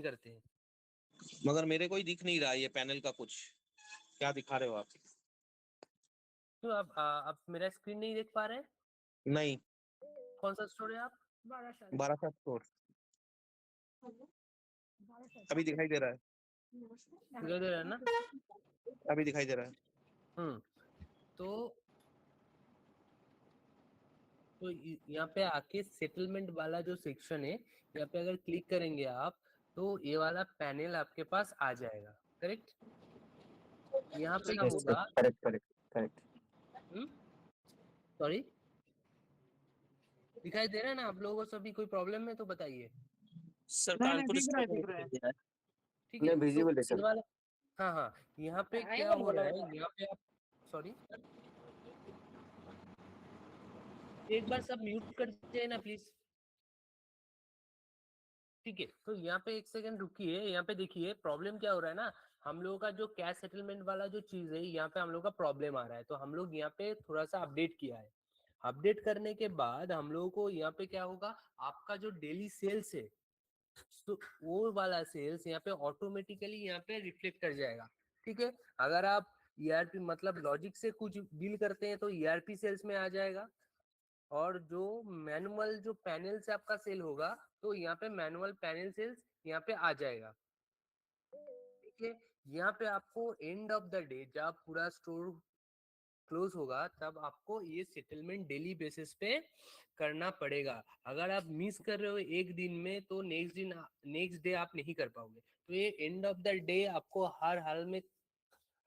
करते हैं। मगर मेरे को ही दिख नहीं रहा ये पैनल का कुछ, क्या दिखा रहे हो आप? तो आप मेरा स्क्रीन नहीं देख पा रहे हैं? नहीं। कौन सा स्टोर है आप? बारासात स्टोर अभी दिखाई दे रहा है। दिखाई दे रहा है ना? अभी दिखाई दे रहा है। तो यहाँ पे आके सेटलमेंट वाला जो सेक्शन है, यहाँ पे अगर क्लिक करेंगे आप तो ये वाला पैनल आपके पास आ जाएगा। करेक्ट? यहाँ पे क्या होगा? करेक्ट। सॉरी, दिखाई दे रहा है ना आप लोगों को सभी? कोई प्रॉब्लम है तो बताइए। सर नहीं, दिख रहा है। ठीक है, तो ये वाला, हाँ, यहाँ पे क्या हो रहा है, यहाँ पे आप, सॉरी, एक बार सब म्यूट कर दीजिए ना प्लीज। ठीक है, तो यहाँ पे एक सेकंड रुकिए। यहाँ पे देखिए प्रॉब्लम क्या हो रहा है ना, हम लोगों का जो कैश सेटलमेंट वाला जो चीज है, यहाँ पे हम लोग का प्रॉब्लम आ रहा है। तो हम लोग यहाँ पे थोड़ा सा अपडेट किया है। अपडेट करने के बाद हम लोगों को यहाँ पे क्या होगा, आपका जो डेली सेल्स है, तो वो वाला सेल्स यहाँ पे ऑटोमेटिकली यहाँ पे रिफ्लेक्ट कर जाएगा। ठीक है, अगर आप ईआरपी मतलब लॉजिक से कुछ डील करते हैं तो ईआरपी सेल्स में आ जाएगा, और जो मैनुअल जो पैनल से आपका सेल होगा तो यहाँ पे मैनुअल पैनल सेल्स यहाँ पे आ जाएगा। ठीक है, यहाँ पे आपको एंड ऑफ द डे जब पूरा स्टोर क्लोज होगा तब आपको ये सेटलमेंट डेली बेसिस पे करना पड़ेगा। अगर आप मिस कर रहे हो एक दिन में तो नेक्स्ट डे आप नहीं कर पाओगे। तो ये एंड ऑफ द डे आपको हर हाल में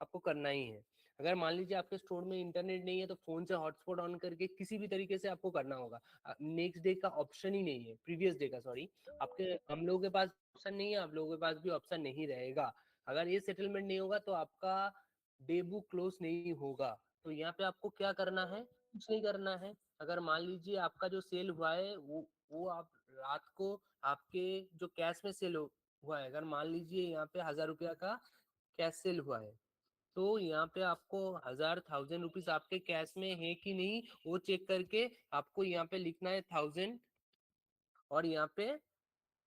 आपको करना ही है। अगर मान लीजिए आपके स्टोर में इंटरनेट नहीं है तो फोन से हॉटस्पॉट ऑन करके किसी भी तरीके से आपको करना होगा। नेक्स्ट डे का ऑप्शन ही नहीं है, प्रीवियस डे का, सॉरी, आपके हम लोगों के पास ऑप्शन नहीं है, आप लोगों के पास भी ऑप्शन नहीं रहेगा। अगर ये सेटलमेंट नहीं होगा तो आपका डे बुक क्लोज नहीं होगा। तो यहाँ पे आपको क्या करना है, कुछ नहीं करना है। अगर मान लीजिए आपका जो सेल हुआ है वो आप रात को आपके जो कैश में सेल हुआ है, अगर मान लीजिए यहाँ पे 1000 रुपया का कैश सेल हुआ है, तो यहाँ पे आपको 1000 आपके कैश में है कि नहीं वो चेक करके आपको यहाँ पे लिखना है 1000, और यहाँ पे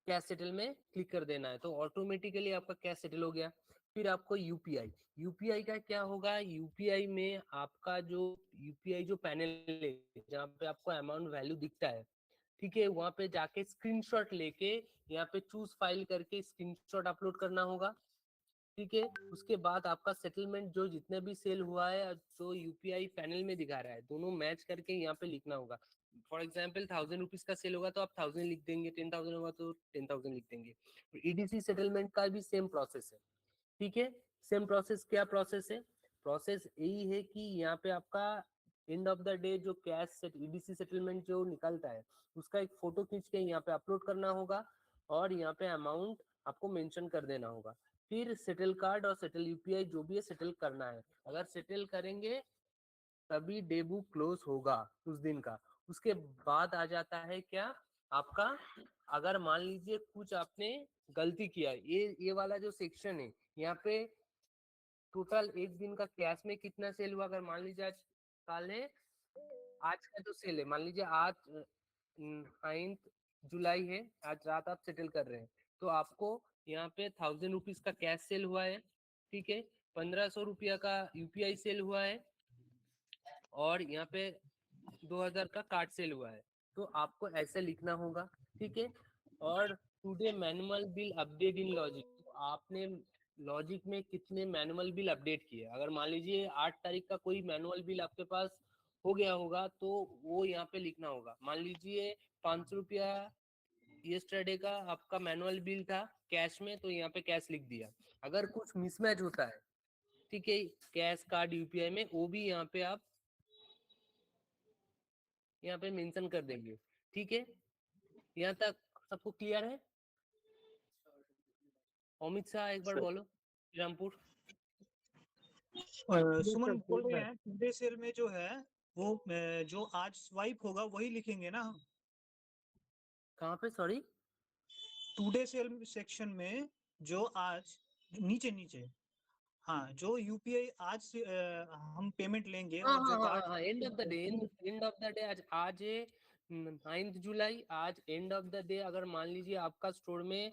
कैश सेटल में क्लिक कर देना है। तो ऑटोमेटिकली आपका कैश सेटल हो गया। फिर आपको यूपीआई, यूपीआई का क्या होगा, यूपीआई में आपका जो यूपीआई जो पैनल है जहाँ पे आपको अमाउंट वैल्यू दिखता है, ठीक है, वहां पे जाके स्क्रीनशॉट लेके यहाँ पे चूज फाइल करके स्क्रीनशॉट अपलोड करना होगा। ठीक है, उसके बाद आपका सेटलमेंट जो जितने भी सेल हुआ है जो यूपीआई पैनल में दिखा रहा है दोनों मैच करके यहाँ पे लिखना होगा। फॉर एग्जाम्पल 1000 रुपीज का सेल होगा तो आप 1000 लिख देंगे, 10,000 होगा तो 10,000 लिख देंगे। ईडीसी सेटलमेंट का भी सेम प्रोसेस है। ठीक है, सेम प्रोसेस। क्या प्रोसेस है? प्रोसेस यही है कि यहाँ पे आपका एंड ऑफ द डे जो कैश सेट ईडीसी सेटलमेंट जो निकलता है उसका एक फोटो खींच के यहाँ पे अपलोड करना होगा, और यहाँ पे अमाउंट आपको मेंशन कर देना होगा। फिर सेटल कार्ड और सेटल यूपीआई जो भी है सेटल करना है। अगर सेटल करेंगे तभी डे बुक क्लोज होगा उस दिन का। उसके बाद आ जाता है क्या आपका, अगर मान लीजिए कुछ आपने गलती किया, ये वाला जो सेक्शन है यहाँ पे टोटल एक दिन का कैश में कितना सेल हुआ। अगर मान लीजिए आज काल है, आज का जो सेल है, मान लीजिए आज 9 जुलाई है, आज रात आप सेटल कर रहे हैं तो आपको यहाँ पे 1000 रुपीज का कैश सेल हुआ है। ठीक है, 1500 रुपया का यूपीआई सेल हुआ है, और यहाँ पे 2000 का कार्ड सेल हुआ है। तो आपको ऐसे लिखना होगा। ठीक है, और today manual bill update in logic, तो आपने लॉजिक में कितने मैनुअल बिल अपडेट किए। अगर मान लीजिए 8 तारीख का कोई मैनुअल बिल आपके पास हो गया होगा तो वो यहाँ पे लिखना होगा। मान लीजिए 500 रुपया यस्टरडे का आपका मैनुअल बिल था कैश में, तो यहाँ पे कैश लिख दिया। अगर कुछ मिसमैच होता है, ठीक है, कैश कार्ड यूपीआई में, वो भी यहाँ पे आप यहाँ पे मेंशन कर देंगे। ठीक है, यहाँ तक सबको क्लियर है? अमित शाह एक बार बोलो, रामपुर। सुमन बोल रहे हैं टुडे सेल में जो है वो जो आज स्वाइप होगा वही लिखेंगे ना हम? कहाँ पे? सॉरी, टुडे सेल सेक्शन में जो आज नीचे नीचे, हाँ, जो यूपीआई आज से हम पेमेंट लेंगे और जो card end of the day, end of the day आज है 9 जुलाई, आज एंड ऑफ द डे। अगर मान लीजिए आपका स्टोर में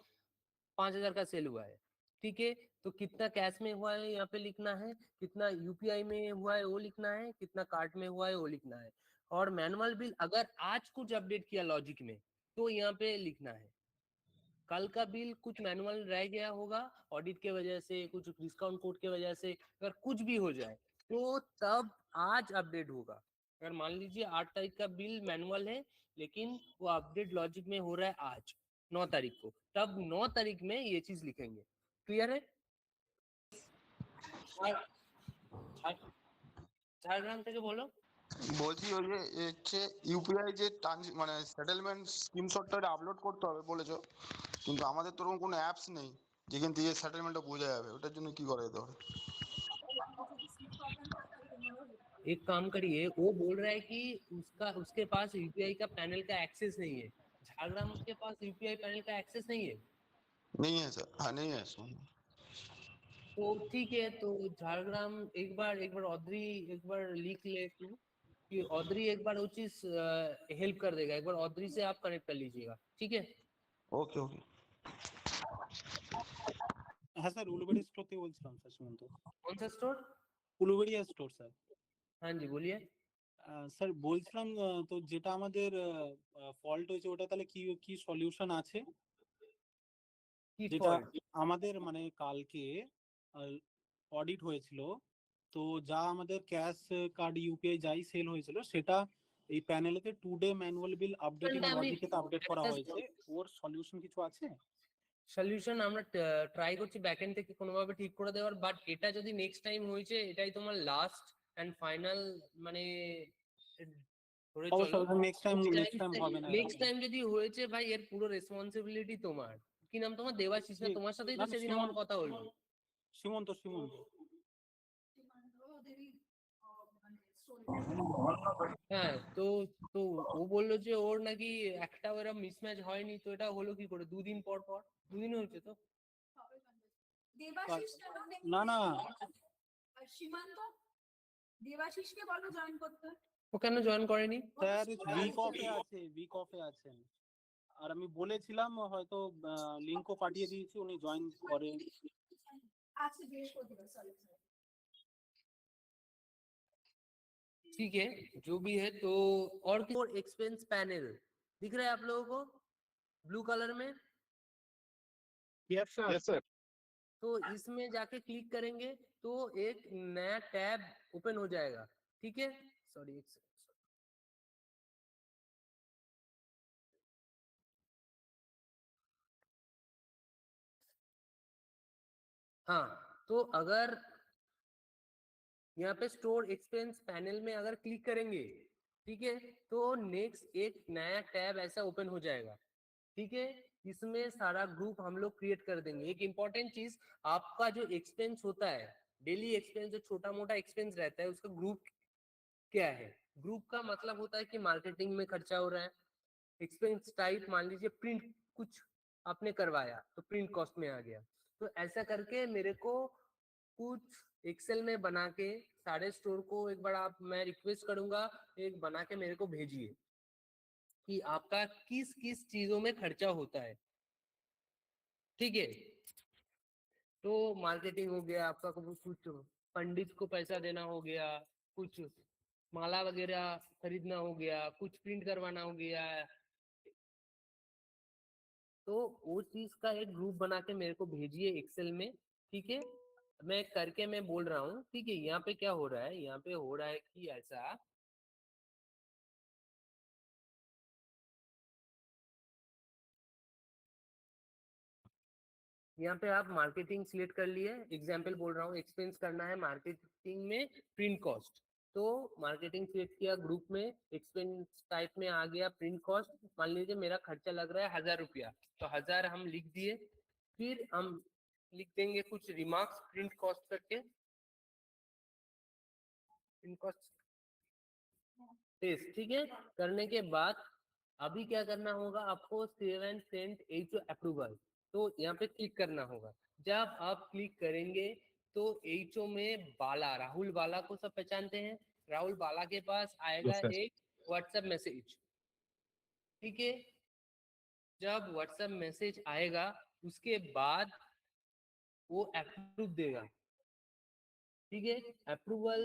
5000 का सेल हुआ है, ठीक है। तो कितना कैश में हुआ है यहाँ पे लिखना है, कितना यूपीआई में हुआ है वो लिखना है, कितना कार्ड में हुआ है वो लिखना है। और मैनुअल बिल अगर आज कुछ अपडेट किया लॉजिक में तो यहाँ पे लिखना है। कल का बिल कुछ मैनुअल रह गया होगा ऑडिट के वजह से, कुछ डिस्काउंट कोड के वजह से, अगर कुछ भी हो जाए तो तब आज अपडेट होगा। अगर मान लीजिए 8 तारीख का बिल मैनुअल है लेकिन वो अपडेट लॉजिक में हो रहा है आज 9 तारीख को, तब 9 तारीख में ये चीज लिखेंगे। क्लियर है? झारग्राम থেকে বলো। বলছি ওই যে হচ্ছে ইউপিআই যে মানে সেটেলমেন্ট স্ক্রিনশটটা আপলোড করতে হবে বলেছো, কিন্তু আমাদের তো ওরকম কোনো অ্যাপস নেই যেখান থেকে সেটেলমেন্টটা বোঝা যাবে, ওটার জন্য কি করা যেতে পারে? एक काम करिए, वो बोल रहा है कि उसके पास यूपीआई का पैनल का एक्सेस नहीं है। झारग्राम के पास यूपीआई पैनल का एक्सेस नहीं है। नहीं है सर, हाँ नहीं है सर। तो ठीक है, तो झारग्राम एक बार ऑद्री एक बार लिख ले तू कि ऑद्री एक बार वो चीज हेल्प कर देगा। एक बार ऑद्री से आप कनेक्ट कर लीजिएगा, ठीक है? ওকে ওকে। হ্যাঁ স্যার, উলুবেড়ি স্টোর থেকে বলছিলাম স্যার, সুমন্ত। कौन सा स्टोर? Uluberia store sir. हाँ जी बोलिए। স্যার বলছিলাম তো যেটা আমাদের ফল্ট হয়েছে ওটা তাহলে কি কি সলিউশন আছে? কি যেটা fault? আমাদের মানে কালকে অডিট হয়েছিল, তো যা আমাদের ক্যাশ কার্ড ইউপিআই যাই সেল হয়েছিল সেটা এই প্যানেলেতে টুডে ম্যানুয়াল বিল আপডেটিং লজিকেতে আপডেট করা হয়েছে, ওর সলিউশন কিছু আছে? সলিউশন আমরা ট্রাই করছি ব্যাকএন্ড থেকে কোনোভাবে ঠিক করে দেওয়ার, বাট এটা যদি নেক্সট টাইম হয়েছে এটাই তোমার লাস্ট এন্ড ফাইনাল মানে ধরে চলো। নেক্সট টাইম হবে না। নেক্সট টাইম যদি হয়েছে ভাই এর পুরো রেসপন্সিবিলিটি তোমার। কি নাম তোমার? দেবাশিস না? তোমার সাথেই তো সেদিন আমার কথা হলো। সীমন্ত। হ্যাঁ, তো তো ও বললো যে ওর নাকি একটা এরকম মিসম্যাচ হয়নি, তো এটা হলো কি করে? দুদিন পর দুদিন হয়েছে তো। না সীমান্ত দেবাশিসকে বলো জয়েন করতে। ও কেন জয়েন করেনি? স্যার উইক অফে আছেন। আর আমি বলেছিলাম হয়তো লিংকও পাঠিয়ে দিয়েছি, উনি জয়েন করেন। আচ্ছা বৃহস্পতিবার, সরি। ठीक है, जो भी है। तो और एक्सपेंस पैनल दिख रहा है आप लोगों को ब्लू कलर में? Yes sir. तो इसमें जाके क्लिक करेंगे तो एक नया टैब ओपन हो जाएगा, ठीक है? सॉरी एक सेकंड। हाँ, तो अगर यहाँ पे स्टोर एक्सपेंस पैनल में अगर क्लिक करेंगे, ठीक है, तो नेक्स्ट एक नया टैब ऐसा ओपन हो जाएगा, ठीक है? इसमें सारा ग्रुप हम लोग क्रिएट कर देंगे। एक इम्पॉर्टेंट चीज, आपका जो एक्सपेंस होता है, डेली एक्सपेंस जो छोटा मोटा एक्सपेंस रहता है, उसका ग्रुप क्या है? ग्रुप का मतलब होता है कि मार्केटिंग में खर्चा हो रहा है। एक्सपेंस टाइप मान लीजिए प्रिंट कुछ आपने करवाया तो प्रिंट कॉस्ट में आ गया। तो ऐसा करके मेरे को कुछ एक्सेल में बना के सारे स्टोर को एक बार आप, मैं रिक्वेस्ट करूंगा एक बना के मेरे को भेजिए कि आपका किस किस चीजों में खर्चा होता है, ठीक है? तो मार्केटिंग हो गया आपका, कुछ पंडित को पैसा देना हो गया, कुछ माला वगैरह खरीदना हो गया, कुछ प्रिंट करवाना हो गया, तो वो चीज का एक ग्रुप बना के मेरे को भेजिए एक्सेल में, ठीक है? मैं करके मैं बोल रहा हूँ, ठीक है? यहाँ पे क्या हो रहा है, यहाँ पे हो रहा है कि ऐसा, यहाँ पे आप मार्केटिंग सिलेक्ट कर लिए, एग्जाम्पल बोल रहा हूँ, एक्सपेंस करना है मार्केटिंग में प्रिंट कॉस्ट, तो मार्केटिंग सिलेक्ट किया, ग्रुप में एक्सपेंस टाइप में आ गया प्रिंट कॉस्ट। मान लीजिए मेरा खर्चा लग रहा है 1000 रुपया, तो 1000 हम लिख दिए। फिर हम लिख देंगे कुछ रिमार्क्स प्रिंट कॉस्ट करके, प्रिंट कॉस्ट टेस्ट, ठीक है? करने के बाद अभी क्या करना होगा आपको, save and send HO approval, तो यहाँ पे क्लिक करना होगा। जब आप क्लिक करेंगे तो एचओ में बाला, राहुल बाला को सब पहचानते हैं, राहुल बाला के पास आएगा एक व्हाट्सएप मैसेज, ठीक है? जब व्हाट्सएप मैसेज आएगा उसके बाद वो अप्रूव देगा, ठीक है। अप्रूवल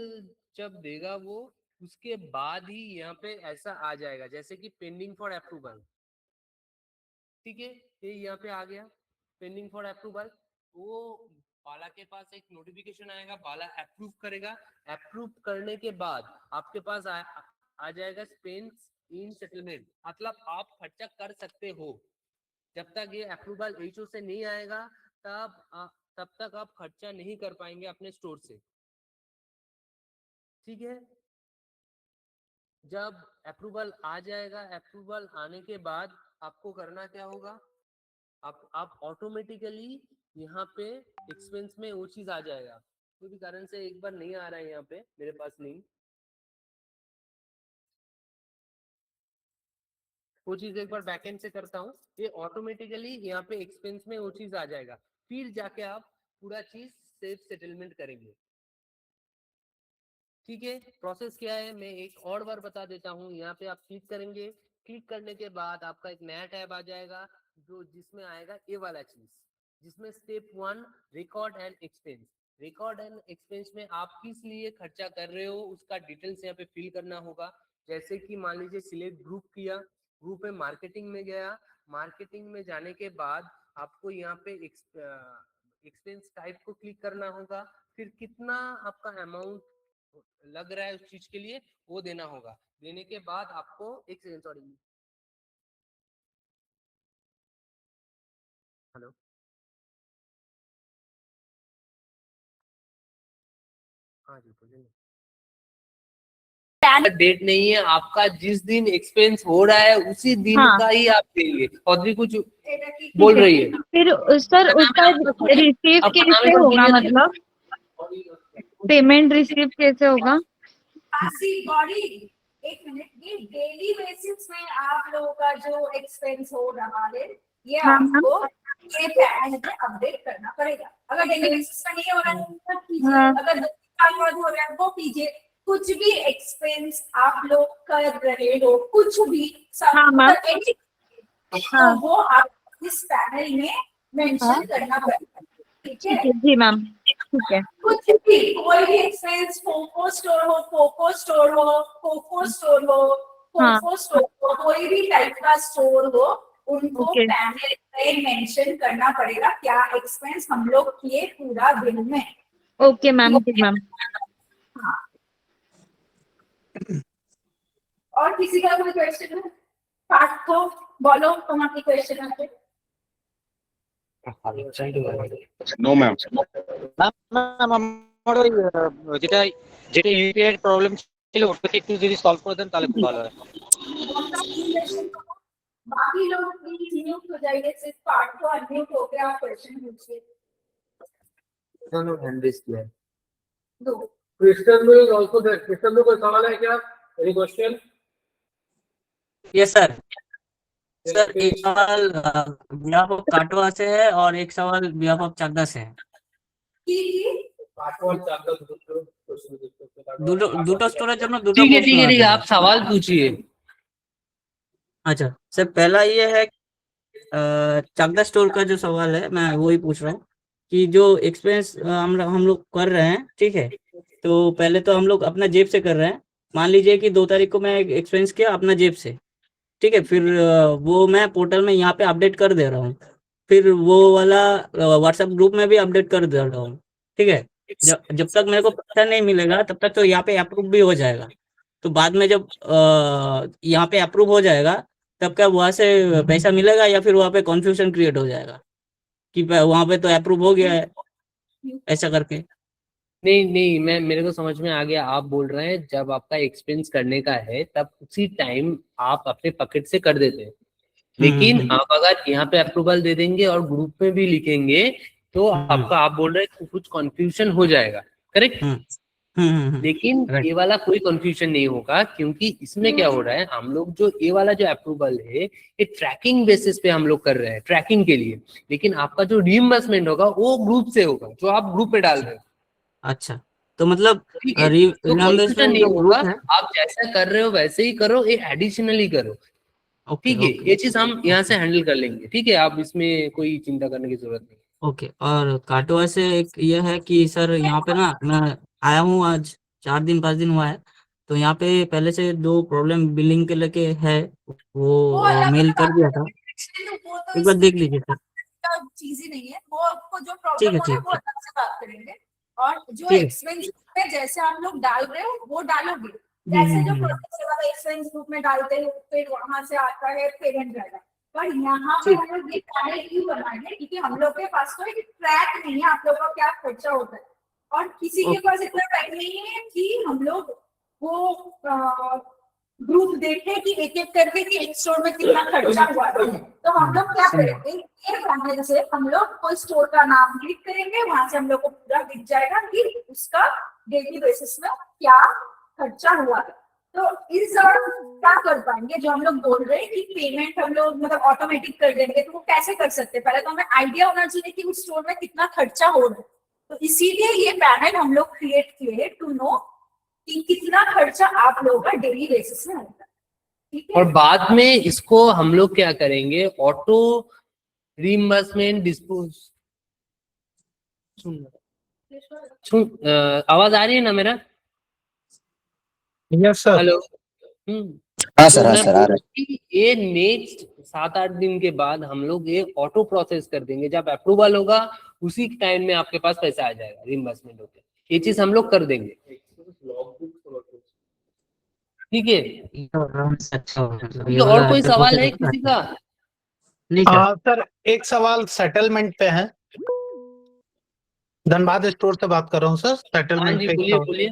जब देगा वो, उसके बाद ही यहाँ पे ऐसा आ जाएगा जैसे कि पेंडिंग फॉर अप्रूवल, ठीक है। ये यहाँ पे आ गया पेंडिंग फॉर अप्रूवल। वो बाला के पास एक नोटिफिकेशन आएगा, बाला अप्रूव करेगा। अप्रूव करने के बाद आपके पास आ जाएगा स्पेंस इन सेटलमेंट, मतलब आप खर्चा कर सकते हो। जब तक ये अप्रूवल एचओ से नहीं आएगा तब तक आप खर्चा नहीं कर पाएंगे अपने स्टोर से, ठीक है। जब अप्रूवल आ जाएगा, अप्रूवल आने के बाद आपको करना क्या होगा, आप ऑटोमेटिकली यहाँ पे एक्सपेंस में वो चीज आ जाएगा। कोई भी कारण से एक बार नहीं आ रहा है यहाँ पे मेरे पास लिंक, वो चीज एक बार बैकएंड से करता हूँ, ये ऑटोमेटिकली यहाँ पे एक्सपेंस में वो चीज आ जाएगा। फिर जाके आप पूरा चीज सेफ सेटलमेंट करेंगे, ठीक है। प्रोसेस क्या है मैं एक और बार बता देता हूँ। यहाँ पे आप क्लिक करेंगे, क्लिक करने के बाद आपका एक नया टैब आ जाएगा जो जिसमें आएगा ये वाला चीज, जिसमें step 1 record and expense. Record and expense में आप किस लिए खर्चा कर रहे हो उसका डिटेल्स यहाँ पे फिल करना होगा। जैसे कि मान लीजिए सिलेक्ट ग्रुप किया, ग्रुप में मार्केटिंग में गया, मार्केटिंग में जाने के बाद आपको यहाँ पे एक्सपेंस टाइप को क्लिक करना होगा। फिर कितना आपका अमाउंट लग रहा है उस चीज के लिए वो देना होगा। देने के बाद आपको एक सेकंड, सॉरी, हेलो, हाँ जी बोलिए। डेट नहीं है आपका, जिस दिन एक्सपेंस हो रहा है उसी दिन हाँ। का ही आप देंगे। और भी कुछ बोल रही है फिर सर उसका रिसीव आपका नाम कैसे एक बार होगा, बोलिए। मतलब पेमेंट रिसीव कैसे होगा? एक मिनट, ये डेली बेसिस में आप लोगों का जो एक्सपेंस हो रहा है ये हाँ, आपको ये पैनल में अपडेट करना पड़ेगा। अगर डेली बेसिस में नहीं हो रहा है तो कीजिए, हाँ। अगर हो रहा है वो कीजिए। कुछ भी एक्सपेंस आप लोग कर रहे हो, कुछ भी हाँ, मैम। तो वो आप इस पैनल में मेंशन करना पड़ेगा, ठीक है। ठीक है जी मैम, ठीक है। कुछ भी कोई भी एक्सपेंस, कोको स्टोर हो, कोको स्टोर हो, कोको स्टोर हो, हाँ। कोको स्टोर हो, कोई भी टाइप का स्टोर हो, उनको ओके। पैनल में मेंशन करना पड़ेगा क्या एक्सपेंस हम लोग किए पूरा दिन में। ओके मैम, जी मैम। हाँ। और किसी का कोई क्वेश्चन है? पार्ट को बोलो, तुम्हारी क्वेश्चन है? No ma'am. ম্যাম আমার ওই যেটা যেটা ইউপিআই প্রবলেম ছিল ওটা একটু যদি সলভ করে দেন তাহলে খুব ভালো হয়। बाकी लोग प्लीज म्यूट हो जाइए, सिर्फ पार्ट को अनम्यूट हो गया, क्वेश्चन पूछिए। दोनों हैंड रेज किया है। दो क्रिस्टल में आल्सो देयर। क्रिस्टल में कोई सवाल है क्या? Any question? Yes sir. Sir एक सवाल बिहाफ ऑफ काटवा से है और एक सवाल बिहाफ ऑफ चाकदा से है। দুটো স্টোরের জন্য দুটো ठीक है প্রশ্ন ठीक है ठीक है, আছে। आप सवाल पूछिए। अच्छा सर, पहला ये है चाकदा स्टोर का जो सवाल है मैं वही पूछ रहा हूँ कि जो एक्सपेंस हम लोग कर रहे हैं, ठीक है, तो पहले तो हम लोग अपना जेब से कर रहे हैं। मान लीजिए कि 2 तारीख को मैं एक्सपेंस किया अपना जेब से, ठीक है, फिर वो मैं पोर्टल में यहाँ पे अपडेट कर दे रहा हूँ, फिर वो वाला व्हाट्सएप ग्रुप में भी अपडेट कर दे रहा हूँ, ठीक है। जब तक मेरे को पैसा नहीं मिलेगा तब तक तो यहाँ पे अप्रूव भी हो जाएगा। तो बाद में जब यहाँ पे अप्रूव हो जाएगा तब क्या वहाँ से पैसा मिलेगा या फिर वहाँ पे कन्फ्यूजन क्रिएट हो जाएगा कि वहाँ पे तो अप्रूव हो गया है ऐसा करके? नहीं नहीं, मैं मेरे को समझ में आ गया। आप बोल रहे हैं जब आपका एक्सपेंस करने का है तब उसी टाइम आप अपने पॉकेट से कर देते हैं, लेकिन आप अगर यहाँ पे अप्रूवल दे देंगे और ग्रुप में भी लिखेंगे तो आपका, आप बोल रहे हैं कुछ कंफ्यूजन हो जाएगा, करेक्ट? लेकिन ये वाला कोई कंफ्यूजन नहीं होगा, क्योंकि इसमें क्या हो रहा है, हम लोग जो ये वाला जो अप्रूवल है ये ट्रैकिंग बेसिस पे हम लोग कर रहे हैं, ट्रैकिंग के लिए। लेकिन आपका जो रिइंबर्समेंट होगा वो ग्रुप से होगा, जो आप ग्रुप में डाल रहे हो। अच्छा, तो मतलब ठीक है, तो कंफ्यूजन नहीं होगा। आप जैसा कर रहे हो वैसे ही करो, ये एडिशनली करो। ओके ठीक है, ओके ये चीज हम यहाँ से ओके हैंडल कर लेंगे, ठीक है, आप इसमें कोई चिंता करने की जरूरत नहीं। ओके। और काटवा से एक ये है कि सर यहाँ पे ना मैं आया हूँ आज 4 दिन 5 दिन हुआ है, तो यहाँ पे पहले से 2 प्रॉब्लम बिलिंग के लेके है, वो वो अलग मेल अलग कर दिया था, वो तो एक बार इसमें देख लीजिए सर। का चीज ही नहीं है, वो आपको जो ठीक प्रॉब्लम है हो रहा है ठीक वो है अलग से बात करेंगे। और जो ठीक है। एक्सपेंस में जैसे आप लोग डाल रहे हो वो डालोगे, जैसे जो प्रोसेस वाला एक्सपेंस ग्रुप में डालते हो फिर वहां से आता है पेमेंट जाएगा। पर यहाँ पे ठीक हम लोग ये पैनल क्यों बनाएंगे, क्योंकि हम लोग के पास तो एक ट्रैक नहीं है आप लोगों का क्या खर्चा होता है, और किसी के ओके पास इतना टाइम नहीं है कि हम लोग वो ग्रुप देखे कि एक एक करके कि एक स्टोर में कितना खर्चा हुआ है। तो हम लोग क्या करेंगे, ये पैनल से हम लोग कोई स्टोर का नाम क्लिक करेंगे, वहां से हम लोग को पूरा दिख जाएगा कि उसका डेली बेसिस में क्या खर्चा हुआ है। तो इस दौरान क्या कर पाएंगे, जो हम लोग बोल रहे हैं कि पेमेंट हम लोग मतलब ऑटोमेटिक कर देंगे, तो वो कैसे कर सकते हैं, पहले तो हमें आइडिया होना चाहिए कि उस स्टोर में कितना खर्चा हो रहा है। तो इसीलिए ये पैनल हम लोग क्रिएट किए टू नो कि कितना खर्चा आप लोगों का डेली बेसिस में होता है, ठीक है। और बाद में इसको हम लोग क्या करेंगे, ऑटो रीइंबर्समेंट डिस्पोज, आवाज आ रही है ना मेरा? Yes sir. हेलो। हाँ तो सर, हाँ मैं सर, आ बोल रहा रहा हूँ कि ये नेक्स्ट 7-8 दिन के बाद हम लोग ये ऑटो प्रोसेस कर देंगे, जब अप्रूवल होगा उसी टाइम में आपके पास पैसा आ जाएगा रीइंबर्समेंट होके, ये चीज हम लोग कर देंगे, ठीक है। अच्छा होगा, मतलब ठीक ये है, और वाला कोई सवाल प्रोसेस है अच्छा किसी है। का? नहीं सर। सर एक सवाल सेटलमेंट पे है, धनबाद स्टोर से बात कर रहा हूँ सर। हाँ सेटलमेंट जी, पे एक बोलिए सवाल। बोलिए।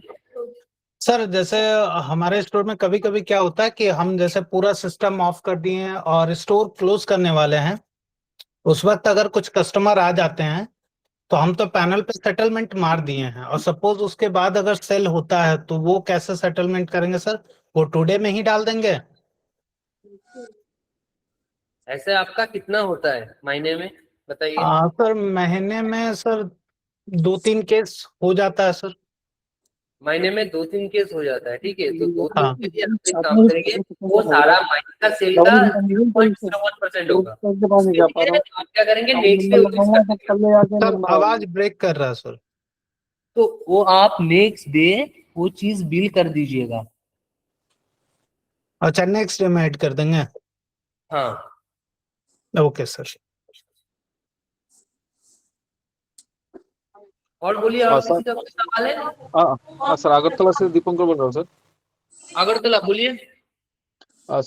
सर जैसे हमारे स्टोर में कभी कभी क्या होता है कि हम जैसे पूरा सिस्टम ऑफ कर दिए हैं और स्टोर क्लोज करने वाले हैं, उस वक्त अगर कुछ कस्टमर आ जाते हैं तो हम तो पैनल पे सेटलमेंट मार दिए हैं, और सपोज उसके बाद अगर सेल होता है तो वो कैसे सेटलमेंट करेंगे सर? वो टुडे में ही डाल देंगे? ऐसे आपका कितना होता है महीने में, बताइए? सर महीने में सर 2-3 केस हो जाता है सर। महीने में 2-3 केस हो जाता है, ठीक है, तो 2-3 हाँ के लिए हम एक काम करेंगे, वो सारा महीने का सेल का 0.01% होगा, उसके लिए आप क्या करेंगे, नेक्स्ट डे वो चीज कर देंगे। सर आवाज ब्रेक कर रहा है सर। तो वो आप नेक्स्ट डे वो चीज बिल कर दीजिएगा। अच्छा, नेक्स्ट डे में ऐड कर देंगे? हाँ, ओके सर। और बोलिए, और सर, किसी का कोई सवाल है? স্যার আগরতলা से দীপঙ্কর বল रहा हूँ স্যার। আগরতলা, बोलिए।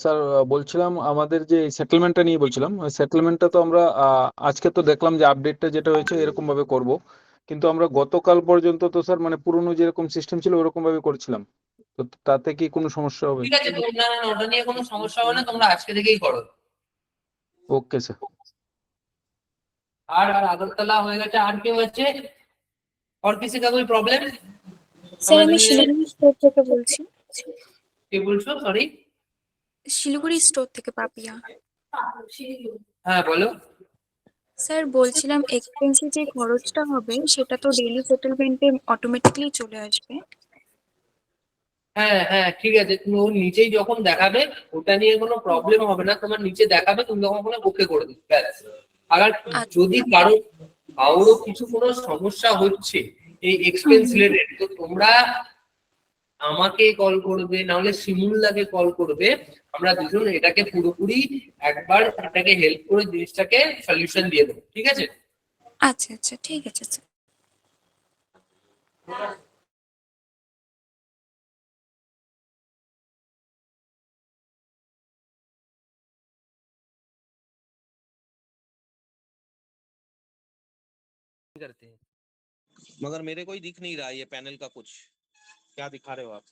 স্যার বলছিলাম আমাদের যে সেটেলমেন্টটা নিয়ে বলছিলাম, সেটেলমেন্টটা তো আমরা আজকে তো দেখলাম যে আপডেটটা যেটা হয়েছে এরকম ভাবে করব, কিন্তু আমরা গতকাল পর্যন্ত তো স্যার মানে পুরনো যেরকম সিস্টেম ছিল ওরকম ভাবে করছিলাম, তো তাতে কি কোনো সমস্যা হবে? ঠিক আছে, না না না, ওটা নিয়ে কোনো সমস্যা হবে না, তোমরা আজকে থেকেই করো। Okay sir. আর আগরতলা হয়ে গেছে, আর কেউ আছে? और किसी का कोई प्रॉब्लम? স্যার আমি শিলিগুড়ি স্টোর থেকে বলছি। কি বলছো, সরি? শিলিগুড়ি স্টোর থেকে পাপিয়া। হ্যাঁ বলো। স্যার বলছিলাম এক্সপেন্সে যে খরচটা হবে সেটা তো ডেইলি সেটেলমেন্টে অটোমেটিক্যালি চলে আসবে। হ্যাঁ হ্যাঁ, ঠিক আছে, তুমি ওর নিচেই যখন দেখাবে ওটা নিয়ে কোনো প্রবলেম হবে না, তোমার নিচে দেখাবে, তুমি তখন ওখানে ওকে করে দিবে, ব্যাস। আর যদি কারোর কিছু কোনো সমস্যা হচ্ছে এই এক্সপেন্স রিলেটেড, তো তোমরা আমাকে কল করবে, নাহলে শিমুলদাকে কল করবে, আমরা দুজন এটাকে পুরোপুরি একবার এটাকে হেল্প করে জিনিসটাকে সলিউশন দিয়ে দেবো, ঠিক আছে? আচ্ছা আচ্ছা, ঠিক আছে স্যার। करते हैं। मगर मेरे को ही दिख नहीं रहा ये पैनल का कुछ, क्या दिखा रहे हो आप?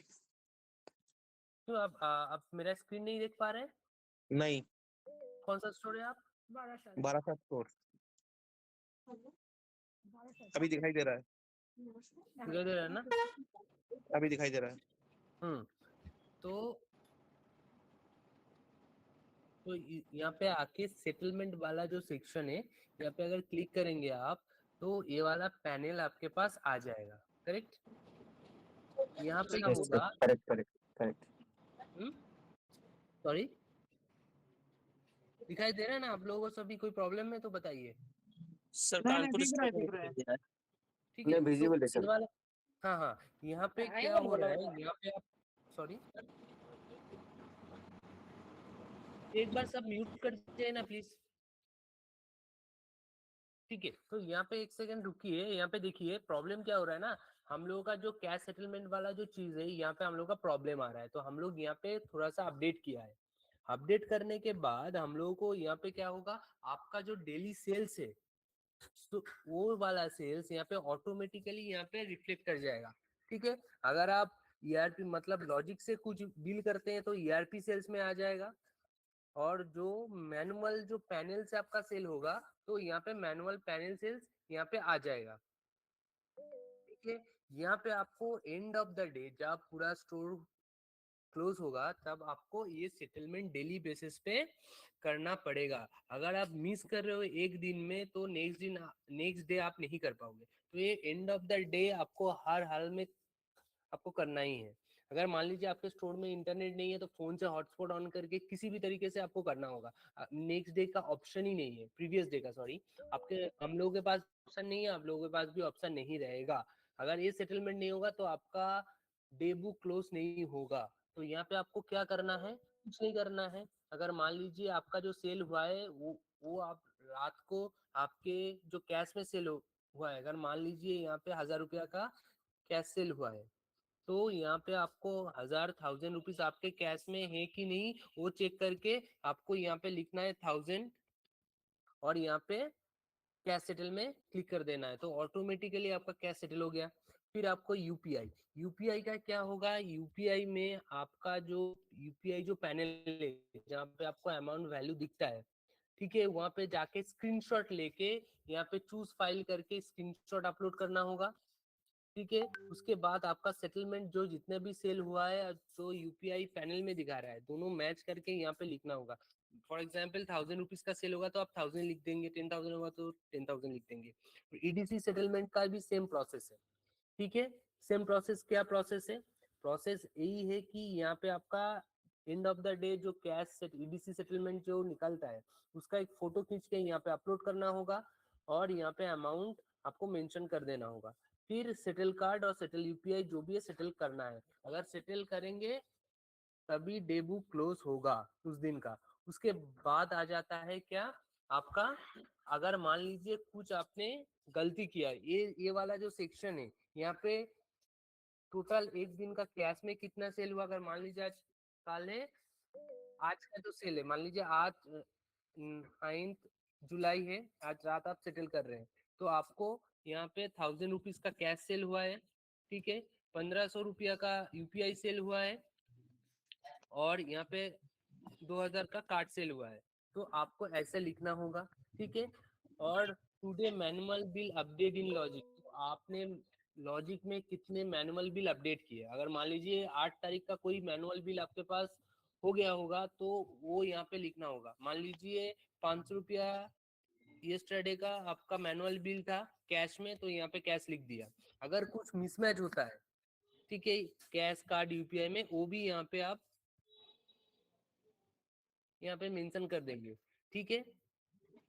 तो आप मेरा स्क्रीन नहीं देख पा रहे हैं? नहीं। कौन सा स्टोर है आप? बारासात स्टोर अभी दिखाई दे रहा है, दिखाई दे रहा है ना? अभी दिखाई दे रहा है। तो यहाँ पे आके सेटलमेंट वाला जो सेक्शन है, यहाँ पे अगर क्लिक करेंगे आप तो ये वाला पैनल आपके पास आ जाएगा, करेक्ट? यहाँ पे क्या होगा, करेक्ट करेक्ट करेक्ट। सॉरी, दिखाई दे रहा है ना आप लोगों को सभी? कोई प्रॉब्लम है तो बताइए। सर कानपुर स्टोर में दिखाई दे रहा है। ठीक है, तो ये वाला, हाँ हाँ, यहाँ पे क्या हो रहा है, यहाँ पे आप, सॉरी, एक बार सब म्यूट कर दीजिए ना प्लीज। ठीक है, तो यहाँ पे एक सेकंड रुकिए, यहाँ पे देखिए प्रॉब्लम क्या हो रहा है ना, हम लोगों का जो कैश सेटलमेंट वाला जो चीज है, यहाँ पे हम लोग का प्रॉब्लम आ रहा है, तो हम लोग यहाँ पे थोड़ा सा अपडेट किया है। अपडेट करने के बाद हम लोगों को यहाँ पे क्या होगा, आपका जो डेली सेल्स है, तो वो वाला सेल्स यहाँ पे ऑटोमेटिकली यहाँ पे रिफ्लेक्ट कर जाएगा। ठीक है, अगर आप ईआरपी मतलब लॉजिक से कुछ डील करते हैं तो ईआरपी सेल्स में आ जाएगा, और जो मैनुअल जो पैनल से आपका सेल होगा तो यहाँ पे मैनुअल पैनल सेल्स यहाँ पे आ जाएगा। ठीक है, यहाँ पे आपको एंड ऑफ द डे जब पूरा स्टोर क्लोज होगा तब आपको ये सेटलमेंट डेली बेसिस पे करना पड़ेगा। अगर आप मिस कर रहे हो एक दिन में तो नेक्स्ट डे आप नहीं कर पाओगे, तो ये एंड ऑफ द डे आपको हर हाल में आपको करना ही है। अगर मान लीजिए आपके स्टोर में इंटरनेट नहीं है तो फोन से हॉटस्पॉट ऑन करके किसी भी तरीके से आपको करना होगा। नेक्स्ट डे का ऑप्शन ही नहीं है, प्रीवियस डे का, सॉरी, आपके हम लोगों के पास ऑप्शन नहीं है, आप लोगों के पास भी ऑप्शन नहीं रहेगा। अगर ये सेटलमेंट नहीं होगा तो आपका डे बुक क्लोज नहीं होगा। तो यहाँ पे आपको क्या करना है, कुछ नहीं करना है। अगर मान लीजिए आपका जो सेल हुआ है वो आप रात को आपके जो कैश में सेल हुआ है, अगर मान लीजिए यहाँ पे 1000 रुपया का कैश सेल हुआ है, तो यहाँ पे आपको 1000 रुपीज आपके कैश में है कि नहीं वो चेक करके आपको यहाँ पे लिखना है 1000, और यहाँ पे कैश सेटल में क्लिक कर देना है, तो ऑटोमेटिकली आपका कैश सेटल हो गया। फिर आपको यूपीआई का क्या होगा, यूपीआई में आपका जो यूपीआई जो पैनल है जहाँ पे आपको अमाउंट वैल्यू दिखता है, ठीक है, वहां पे जाके स्क्रीनशॉट लेके यहाँ पे चूज फाइल करके स्क्रीनशॉट अपलोड करना होगा। ठीक है, उसके बाद आपका सेटलमेंट जो जितने भी सेल हुआ है तो यूपीआई पैनल में दिखा रहा है, दोनों मैच करके यहाँ पे लिखना होगा। फॉर एग्जाम्पल 1000 रुपीज का सेल होगा तो आप 1000 लिख देंगे, 10,000 होगा तो 10,000 लिख देंगे। ईडीसी सेटलमेंट का भी सेम प्रोसेस है। ठीक है, सेम प्रोसेस, क्या प्रोसेस है, प्रोसेस यही है कि यहाँ पे आपका एंड ऑफ द डे जो कैश सेट ईडीसी सेटलमेंट जो निकलता है उसका एक फोटो खींच के यहाँ पे अपलोड करना होगा, और यहाँ पे अमाउंट आपको मेंशन कर देना होगा। फिर सेटल कार्ड और सेटल यूपीआई जो भी है सेटल करना है, अगर सेटल करेंगे तभी डे बुक क्लोज होगा उस दिन का। उसके बाद आ जाता है क्या आपका, अगर मान लीजिए कुछ आपने गलती किया, ये वाला जो सेक्शन है यहाँ पे टोटल एक दिन का कैश में कितना सेल हुआ, अगर मान लीजिए आज काल है, आज का जो सेल है, मान लीजिए आज 9 जुलाई है, आज रात आप सेटल कर रहे हैं, तो आपको यहाँ पे 1000 रुपीज का कैश सेल हुआ है। ठीक है, 1500 रुपया का यूपीआई सेल हुआ है, और यहाँ पे 2000 का कार्ड सेल हुआ है, तो आपको ऐसे लिखना होगा। ठीक है, और today manual bill update in logic, तो आपने लॉजिक में कितने मैनुअल बिल अपडेट किए, अगर मान लीजिए 8 तारीख का कोई मैनुअल बिल आपके पास हो गया होगा तो वो यहाँ पे लिखना होगा। मान लीजिए 500 रुपया यस्टरडे का आपका मैनुअल बिल था कैश में, तो यहाँ पे कैश लिख दिया। अगर कुछ मिसमैच होता है, ठीक है, कैश कार्ड यूपीआई में, वो भी यहाँ पे आप यहाँ पे मेंशन कर देंगे। ठीक है,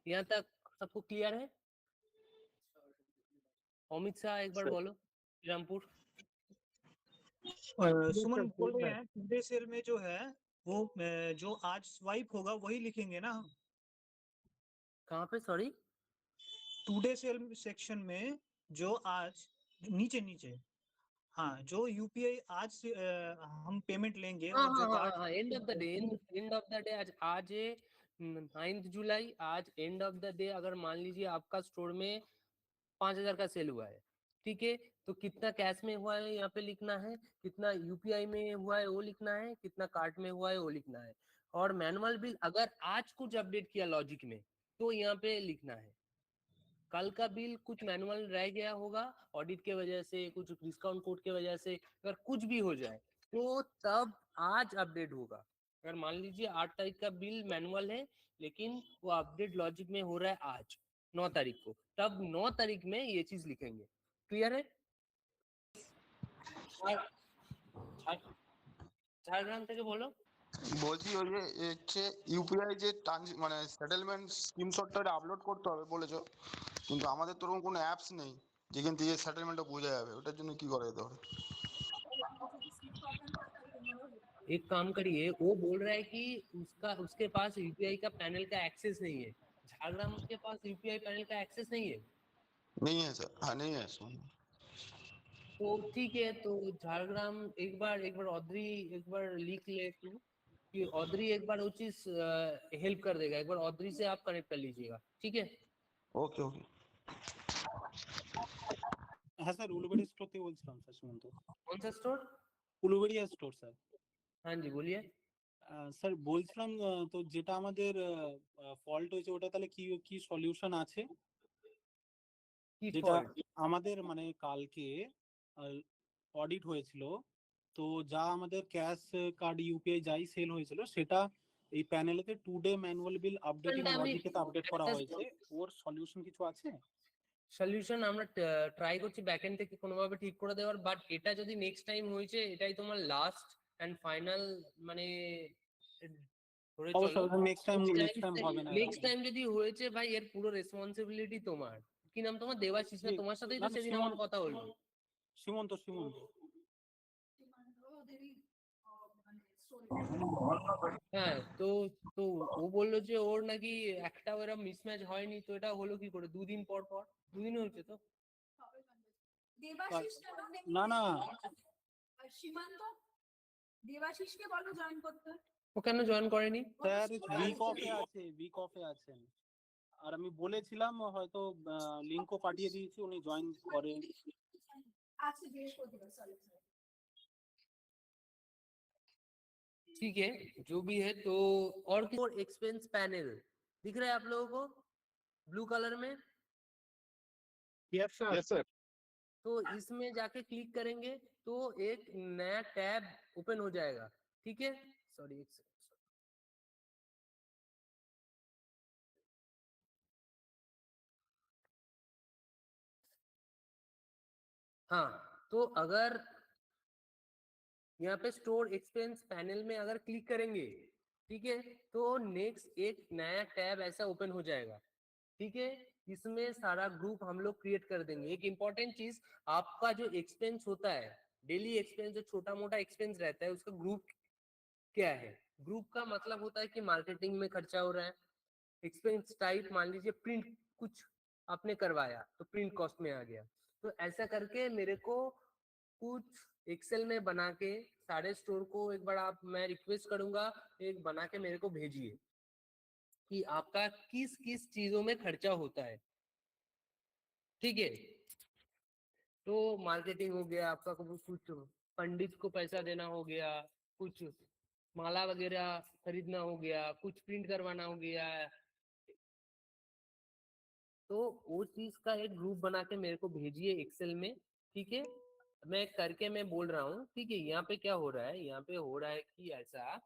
यहाँ तक सबको क्लियर है? अमित शाह एक बार बोलो, रामपुर। सुमन बोल रहे हैं टुडे सेल में जो है वो जो आज स्वाइप होगा वही लिखेंगे ना हम? कहाँ पे, सॉरी? टुडे सेल सेक्शन में जो आज नीचे नीचे, हाँ, जो यूपीआई आज से हम पेमेंट लेंगे और जो card end of the day, end of the day आज है 9 जुलाई, आज एंड ऑफ द डे अगर मान लीजिए आपका स्टोर में 5000 का सेल हुआ है, ठीक है, तो कितना कैश में हुआ है यहाँ पे लिखना है, कितना यूपीआई में हुआ है वो लिखना है, कितना कार्ड में हुआ है वो लिखना है, और मैनुअल बिल अगर आज कुछ अपडेट किया लॉजिक में तो यहाँ पे लिखना है। कल का बिल कुछ मैनुअल रह गया होगा ऑडिट के वजह से, कुछ डिस्काउंट कोड के वजह से, अगर कुछ भी हो जाए तो तब आज अपडेट होगा। अगर मान लीजिए 8 तारीख का बिल मैनुअल है लेकिन वो अपडेट लॉजिक में हो रहा है आज 9 तारीख को, तब 9 तारीख में ये चीज लिखेंगे। क्लियर है? झारग्राम থেকে बोलो। বলছি ওই যে হচ্ছে ইউপিআই যে মানে সেটেলমেন্ট স্ক্রিনশটটা আপলোড করতে হবে বলেছো, কিন্তু আমাদের তো ওরকম কোনো অ্যাপস নেই যেখান থেকে সেটেলমেন্টটা বোঝা যাবে, ওটার জন্য কি করা যেতে পারে? एक काम करिए, वो बोल रहा है कि उसके पास यूपीआई का पैनल का एक्सेस नहीं है। झारग्राम के पास यूपीआई पैनल का एक्सेस नहीं है। नहीं है सर, हाँ नहीं है सर। तो ठीक है, तो झारग्राम एक बार ऑद्री एक बार लिख ले तू कि ऑद्री एक बार वो चीज हेल्प कर देगा। एक बार ऑद्री से आप कनेक्ट कर लीजिएगा, ठीक है? ওকে ওকে। হ্যাঁ স্যার, উলুবেড়ি স্টোর থেকে বলছিলাম স্যার, সুমন্ত। कौन सा स्टोर? Uluberia store sir. हाँ जी बोलिए। স্যার বলছিলাম, তো যেটা আমাদের ফল্ট হয়েছে ওটা তাহলে কি কি সলিউশন আছে? কি যেটা fault? আমাদের মানে কালকে অডিট হয়েছিল, তো যা আমাদের ক্যাশ কার্ড ইউপিআই যাই সেল হয়েছিল সেটা এই প্যানেলেতে 2 ডে ম্যানুয়াল বিল আপডেটিং লজিকেতে আপডেট করা হয়েছে, ওর সলিউশন কিছু আছে? সলিউশন আমরা ট্রাই করছি ব্যাকএন্ড থেকে কোনোভাবে ঠিক করে দেওয়ার, বাট এটা যদি নেক্সট টাইম হয়েছে এটাই তোমার লাস্ট এন্ড ফাইনাল মানে ধরে চলো। নেক্সট টাইম হবে না। নেক্সট টাইম যদি হয়েছে ভাই এর পুরো রেসপন্সিবিলিটি তোমার। কি নাম তোমার? দেবাশিস না? তোমার সাথেই তো সেদিন আমার কথা হলো। সীমন্ত। হ্যাঁ, তো তো ও বললো যে ওর নাকি একটা এরকম মিসম্যাচ হয়নি, তো এটা হলো কি করে? দুদিন পর দুদিন হয়েছে তো। না সীমান্ত দেবাশিসকে বলো জয়েন করতে। ও কেন জয়েন করেনি? স্যার উইক অফে আছেন। আর আমি বলেছিলাম হয়তো লিংকও পাঠিয়ে দিয়েছি, উনি জয়েন করেন। আচ্ছা বৃহস্পতিবার, সরি। ठीक है, जो भी है। तो और एक्सपेंस पैनल दिख रहा है आप लोगों को ब्लू कलर में? Yes sir. तो इसमें जाके क्लिक करेंगे तो एक नया टैब ओपन हो जाएगा, ठीक है? सॉरी एक सेकंड। हाँ, तो अगर यहाँ पे स्टोर एक्सपेंस पैनल में अगर क्लिक करेंगे, ठीक है, तो नेक्स्ट एक नया टैब ऐसा ओपन हो जाएगा, ठीक है? इसमें सारा ग्रुप हम लोग क्रिएट कर देंगे। एक इम्पोर्टेंट चीज, आपका जो एक्सपेंस होता है, डेली एक्सपेंस जो छोटा मोटा एक्सपेंस रहता है, उसका ग्रुप क्या है? ग्रुप का मतलब होता है कि मार्केटिंग में खर्चा हो रहा है। एक्सपेंस टाइप मान लीजिए प्रिंट कुछ आपने करवाया तो प्रिंट कॉस्ट में आ गया। तो ऐसा करके मेरे को कुछ एक्सेल में बना के सारे स्टोर को एक बार मैं रिक्वेस्ट करूंगा, एक बना के मेरे को भेजिए कि आपका किस किस चीजों में खर्चा होता है, ठीक है? तो मार्केटिंग हो गया आपका, कुछ पंडित को पैसा देना हो गया, कुछ माला वगैरह खरीदना हो गया, कुछ प्रिंट करवाना हो गया, तो वो चीज का एक ग्रुप बना के मेरे को भेजिए एक्सेल में, ठीक है? मैं करके मैं बोल रहा हूँ, ठीक है? यहाँ पे क्या हो रहा है? यहाँ पे हो रहा है कि ऐसा,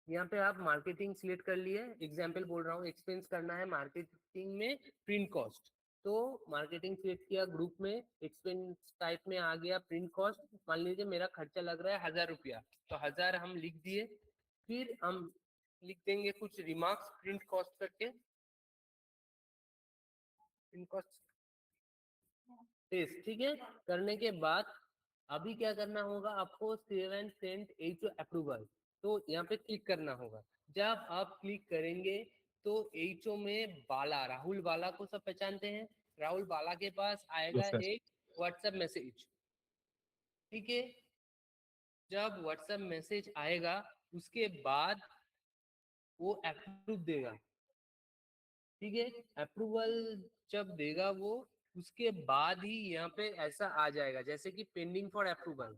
यहाँ पे आप मार्केटिंग सिलेक्ट कर लिए, एग्जाम्पल बोल रहा हूँ, एक्सपेंस करना है मार्केटिंग में प्रिंट कॉस्ट, तो मार्केटिंग सिलेक्ट किया, ग्रुप में एक्सपेंस टाइप में आ गया प्रिंट कॉस्ट। मान लीजिए मेरा खर्चा लग रहा है 1000 रुपया, तो 1000 हम लिख दिए। फिर हम लिख देंगे कुछ रिमार्क्स प्रिंट कॉस्ट करके, प्रिंट कॉस्ट टेस्ट, ठीक है? करने के बाद अभी क्या करना होगा आपको? Save and send HO approval, तो यहाँ पे क्लिक करना होगा। जब आप क्लिक करेंगे तो एचओ में बाला, राहुल बाला को सब पहचानते हैं, राहुल बाला के पास आएगा एक व्हाट्सएप मैसेज, ठीक है? जब व्हाट्सएप मैसेज आएगा उसके बाद वो अप्रूव देगा, ठीक है? अप्रूवल जब देगा वो, उसके बाद ही यहाँ पे ऐसा आ जाएगा जैसे कि पेंडिंग फॉर अप्रूवल,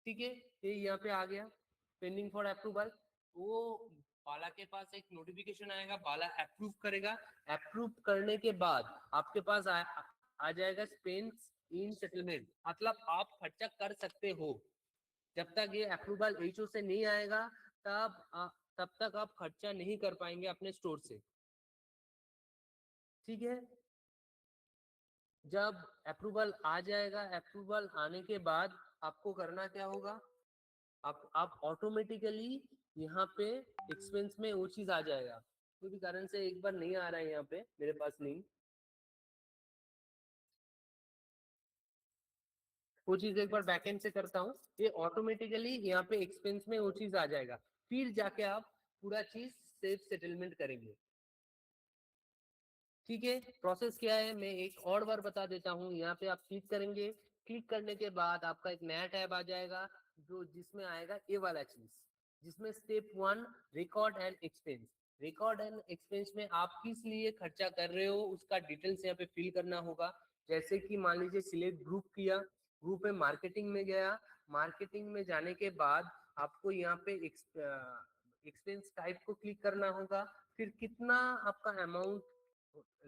ठीक है? ये यहाँ पे आ गया पेंडिंग फॉर अप्रूवल। वो बाला के पास एक नोटिफिकेशन आएगा, बाला अप्रूव करेगा। अप्रूव करने के बाद आपके पास आ जाएगा स्पेंस इन सेटलमेंट, मतलब आप खर्चा कर सकते हो। जब तक ये अप्रूवल एचओ से नहीं आएगा तब तक आप खर्चा नहीं कर पाएंगे अपने स्टोर से, ठीक है? जब अप्रूवल आ जाएगा, अप्रूवल आने के बाद आपको करना क्या होगा, आप ऑटोमेटिकली यहाँ पे एक्सपेंस में वो चीज आ जाएगा। कोई भी कारण से एक बार नहीं आ रहा है यहाँ पे मेरे पास लिंक, वो चीज एक बार बैकएंड से करता हूँ, ये ऑटोमेटिकली यहाँ पे एक्सपेंस में वो चीज आ जाएगा। फिर जाके आप पूरा चीज सेफ सेटलमेंट करेंगे। ठीक है, प्रोसेस क्या है मैं एक और बार बता देता हूँ। यहाँ पे आप क्लिक करेंगे, क्लिक करने के बाद आपका एक नया टैब आ जाएगा जो जिसमें आएगा ये वाला चीज, जिसमें step 1 record and expense. Record and expense में आप किस लिए खर्चा कर रहे हो उसका डिटेल्स यहाँ पे फिल करना होगा। जैसे कि मान लीजिए सिलेक्ट ग्रुप किया, ग्रुप में मार्केटिंग में गया, मार्केटिंग में जाने के बाद आपको यहाँ पे एक्सपेंस टाइप को क्लिक करना होगा, फिर कितना आपका अमाउंट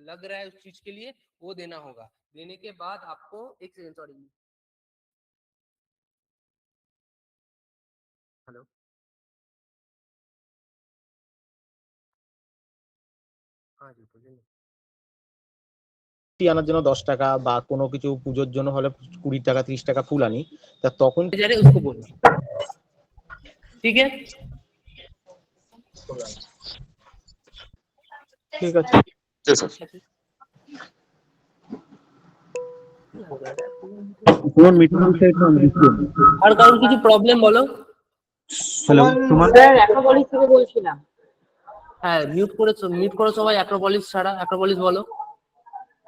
लग रहा है उस चीज के लिए वो देना होगा। देने के बाद आपको एक सेकंड, सॉरी, हेलो, हाँ जी बोलिए। আনার জন্য 10 টাকা বা কোনো কিছু পূজোর জন্য হলে 20 টাকা 30 টাকা ফুল আনি, তা তখন उसको बोलना, ठीक है? ঠিক আছে। আর কারোর কিছু প্রবলেম বলো। হ্যালো স্যার অ্যাক্রোপলিস থেকে বলছিলাম। হ্যাঁ, মিউট করো সবাই, অ্যাক্রোপলিস ছাড়া, অ্যাক্রোপলিস বলো।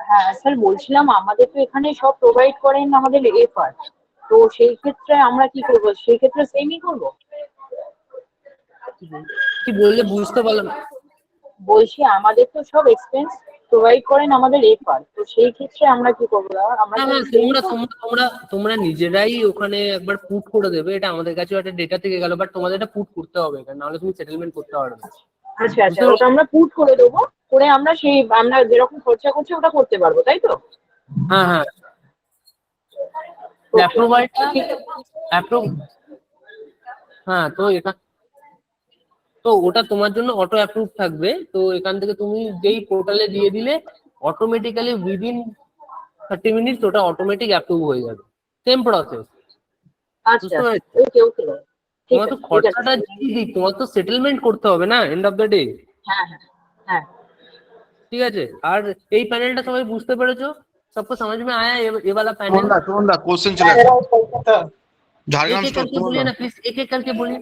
হ্যাঁ স্যার বলছিলাম আমাদের তো এখানে সব প্রোভাইড করেন আমাদের এফআর, তো সেই ক্ষেত্রে আমরা কি করব, সেই ক্ষেত্রে সেমই করব। কি বললে বুঝতে পারলাম না। বলছি আমাদের তো সব এক্সপেন্স প্রোভাইড করেন আমাদের এফআর, তো সেই ক্ষেত্রে আমরা কি করব, আমরা তোমরা নিজেরাই ওখানে একবার পুট করে দেবে, এটা আমাদের কাছে একটা ডেটা থেকে গেল, বাট তোমাদের এটা পুট করতে হবে, নাহলে তুমি সেটেলমেন্ট করতে পারবে না। আচ্ছা আচ্ছা, ওটা আমরা পুট করে দেবো, করে আমরা সেই আমরা যেরকম খরচা করছি ওটা করতে পারবো, তাই তো? হ্যাঁ হ্যাঁ, হ্যাঁ, তো ওটা তোমার জন্য অটো অ্যাপ্রুভ থাকবে। তো এখান থেকে তুমি যেই পোর্টালে দিয়ে দিলে অটোমেটিক্যালি উইদিন 30 মিনিটস ওটা অটোমেটিক অ্যাপ্রুভ হয়ে যাবে। Same process. আচ্ছা ওকে ওকে, তোমার তো খরচাটা তোমার তো সেটেলমেন্ট করতে হবে না এন্ড অফ দ্য ডে। হ্যাঁ হ্যাঁ, ঠিক আছে। আর এই প্যানেলটা সবাই বুঝতে পেরেছো? सबको समझ में आया ये वाला पैनल? क्वेश्चन चला झारग्राम एक-एक करके बोलिए ना प्लीज, एक-एक करके बोलिए।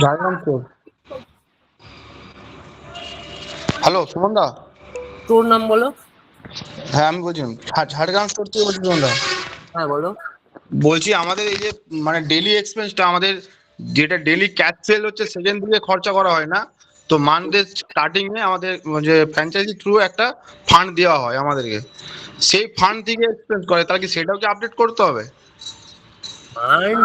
झारग्राम स्टोर, हेलो सुमन दा, स्टोर नाम बोलो। হ্যাঁ আমি বলছি ঝাড়গ্রাম স্টোর থেকে বলছি সুমন দা। হ্যাঁ বলো। বলছি আমাদের এই যে মানে ডেইলি এক্সপেন্সটা আমাদের যেটা ডেইলি ক্যাশ সেল হচ্ছে সেখান থেকে খরচা করা হয় না, তো মান্থের স্টার্টিং এ আমাদের যে ফ্র্যাঞ্চাইজি থ্রু একটা ফান্ড দেওয়া হয় আমাদেরকে, সেই ফান্ড থেকে এক্সপেন্স করে, তাহলে কি সেটাও কি আপডেট করতে হবে? फंड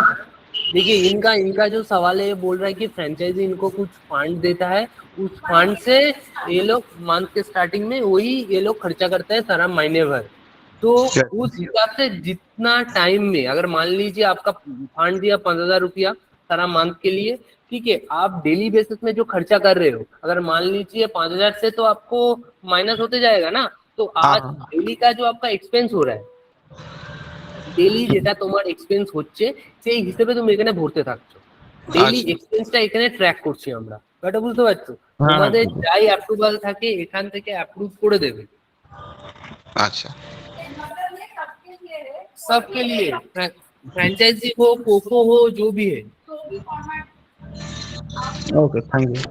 देखिए, इनका जो सवाल है ये बोल रहा है कि फ्रेंचाइजी इनको कुछ फंड देता है, उस फंड से ये लोग मंथ के स्टार्टिंग में वही ये लोग खर्चा करते हैं सारा महीने भर। तो उस हिसाब से जितना टाइम में, अगर मान लीजिए आपका फंड दिया 5,000 रुपया सारा मंथ के लिए, ठीक है, आप डेली बेसिस में जो खर्चा कर रहे हो, अगर मान लीजिए 5,000 से तो आपको माइनस होते जाएगा ना, तो आज डेली का जो आपका एक्सपेंस हो रहा है, ডেইলি যেটা তোমার এক্সপেন্স হচ্ছে সেই হিসেবে তুমি এখানে ভরতে থাকছো। ডেইলি এক্সপেন্সটা এখানে ট্র্যাক করছি আমরা, এটা বুঝতে পারছো? তোমাদের যাই অ্যাপ্রুভাল থাকে এখান থেকে অ্যাপ্রুভ করে দেবে। আচ্ছা, सबके लिए, फ्रेंचाइजी हो, कोको हो, जो भी है। Okay thank you.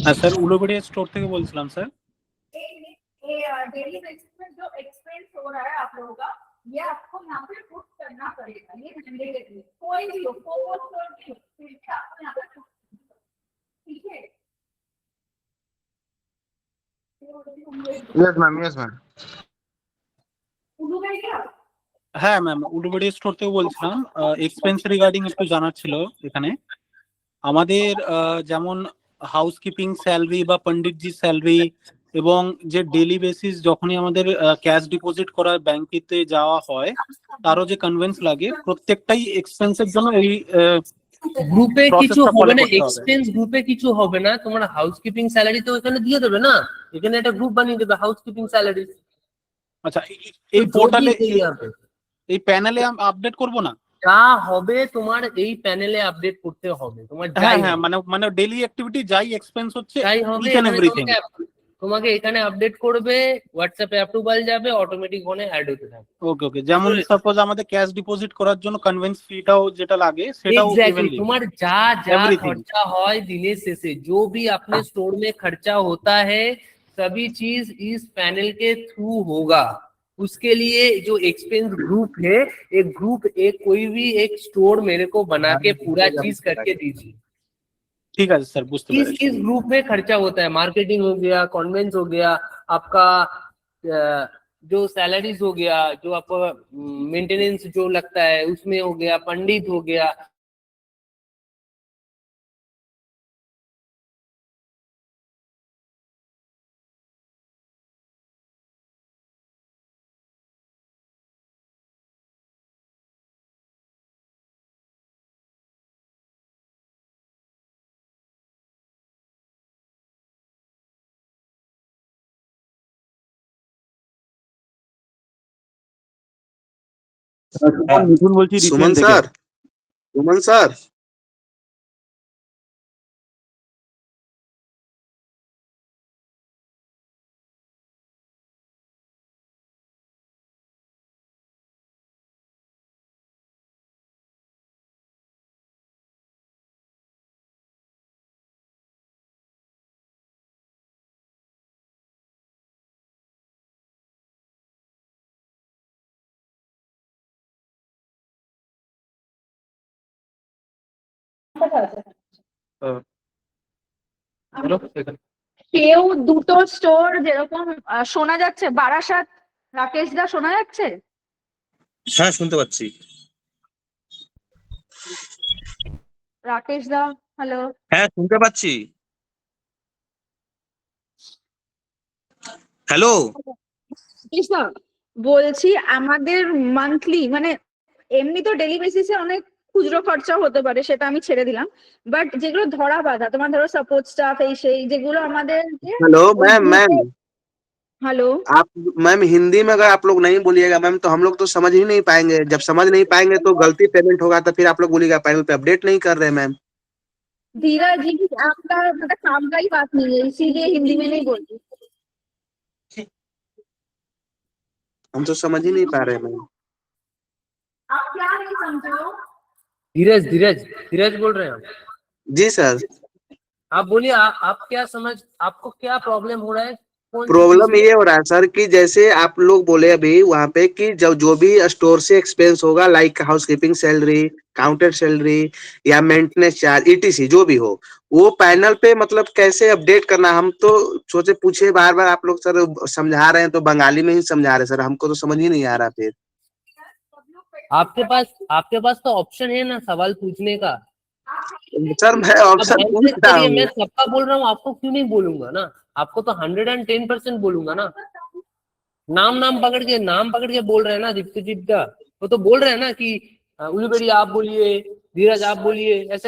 হ্যাঁ স্যার উলুবেড়িয়া স্টোর থেকে বলছিলাম স্যার। डेली बेसिस में जो एक्सपेंस हो रहा है आप लोगों का, ये आपको यहाँ पे पुट करना पड़ेगा, ये मैंडेटरी, कोई भी हो, आपको यहाँ पे, ठीक है? Yes ma'am, yes ma'am. হ্যাঁ ম্যাম, উলুবেড়িয়া স্টোর থেকে বলছিলাম। এক্সপেন্স রিগার্ডিং একটু জানার ছিল এখানে। আমাদের যেমন হাউসকিপিং স্যালারি বা পণ্ডিতজি স্যালারি এবং যে ডেলি বেসিস যখনই আমাদের ক্যাশ ডিপোজিট করার ব্যাংকেতে যাওয়া হয় তারও যে কনভেন্স লাগে, প্রত্যেকটাই এক্সপেন্সের জন্য এই গ্রুপে কিছু হবে না, এক্সপেন্স গ্রুপে কিছু হবে না, তোমার হাউসকিপিং স্যালারি তো এখানে দিয়ে দেবে না, এখানে একটা গ্রুপ বানিয়ে দেবে হাউসকিপিং স্যালারি। আচ্ছা এই তো পোর্টালে যদি यहाँ पे এই প্যানেলে আপডেট করব না? যা হবে তোমার এই প্যানেলে আপডেট করতে হবে, তোমার হ্যাঁ যাই হ্যাঁ, হবে, মানে ডেইলি অ্যাক্টিভিটি যাই এক্সপেন্স হচ্ছে যাই হবে ইচ এন্ড এখানে এভরিথিং। তোমাকে এখানে আপডেট করবে, হোয়াটসঅ্যাপে অ্যাপ্রুভাল যাবে, অটোমেটিক ফোনে অ্যাড হতে থাকবে। ওকে ওকে, যেমন সাপোজ আমাদের ক্যাশ ডিপোজিট করার জন্য কনভেন্স ফিটাও যেটা লাগে সেটাও एग्जैक्टली इवनली तुम्हार जा जा Everything. खर्चा হয় दिने से जो भी अपने स्टोर में खर्चा होता है सभी चीज इस पैनल के थ्रू होगा। उसके लिए जो एक्सपेंस ग्रुप है, एक ग्रुप एक कोई भी एक स्टोर मेरे को बना के पूरा चीज करके दीजिए। ঠিক আছে স্যার, बुझते किस পেরেছি। किस ग्रुप में खर्चा होता है, मार्केटिंग हो गया, कॉन्वेंस हो गया, आपका जो सैलरीज हो गया, जो आपका मेंटेनेंस जो लगता है उसमें हो गया, पंडित हो गया, মিঠুন বলছি সুমন রিটেল থেকে। স্যার, সুমন স্যার, কেউ দুটো স্টোর যেরকম শোনা যাচ্ছে, বারাসাত রাকেশ দা শোনা যাচ্ছে? হ্যাঁ শুনতে পাচ্ছি। রাকেশ দা হ্যালো। হ্যাঁ শুনতে পাচ্ছি। হ্যালো, বলছি আমাদের মান্থলি মানে এমনি তো ডেলি বেসিসে অনেক খুচরো খরচা হতে পারে, সেটা আমি ছেড়ে দিলাম, বাট যেগুলো ধরা বাঁধা তোমার ধরো সাপোর্ট স্টাফ এই সেই যেগুলো আমাদের हेलो मैम, मैम হ্যালো आप मैम हिंदी में अगर आप लोग नहीं बोलिएगा मैम तो हम लोग तो समझ ही नहीं पाएंगे। जब समझ नहीं पाएंगे तो गलती पेमेंट होगा, तो फिर आप लोग बोलिएगा पैनल पे अपडेट नहीं कर रहे मैम। धीरज जी आपका मतलब काम का ही बात नहीं है, इसीलिए हिंदी में नहीं बोल रही। हम तो समझ ही नहीं पा रहे मैम। आप क्या नहीं समझ रहे हो? धीरज धीरज धीरज बोल रहे हैं हम। जी सर, आप बोलिए, आप क्या समझ, आपको क्या प्रॉब्लम हो रहा है? कौन सी प्रॉब्लम चीज़ में? ये हो रहा है सर कि जैसे आप लोग बोले अभी वहाँ पे कि जो भी स्टोर से एक्सपेंस होगा, like housekeeping salary, counter salary या मेंटेनेंस चार्ज ईटीसी जो भी हो, वो पैनल पे मतलब कैसे अपडेट करना। हम तो सोचे पूछे बार बार, आप लोग सर समझा रहे हैं तो बंगाली में ही समझा रहे हैं सर, हमको तो समझ ही नहीं आ रहा। फिर आपके पास तो ऑप्शन है ना सवाल पूछने का। सर मैं अब ऑप्शन आंसर पूछ रहा करिए, हूँ। मैं सबका बोल रहा हूँ, आपको क्यों नहीं बोलूंगा ना? आपको तो 110% बोलूंगा ना। नाम पकड़ के बोल रहे हैं ना दीप्ति, वो तो बोल रहे हैं ना कि उलूबेड़ी आप बोलिए, धीरज आप बोलिए, ऐसे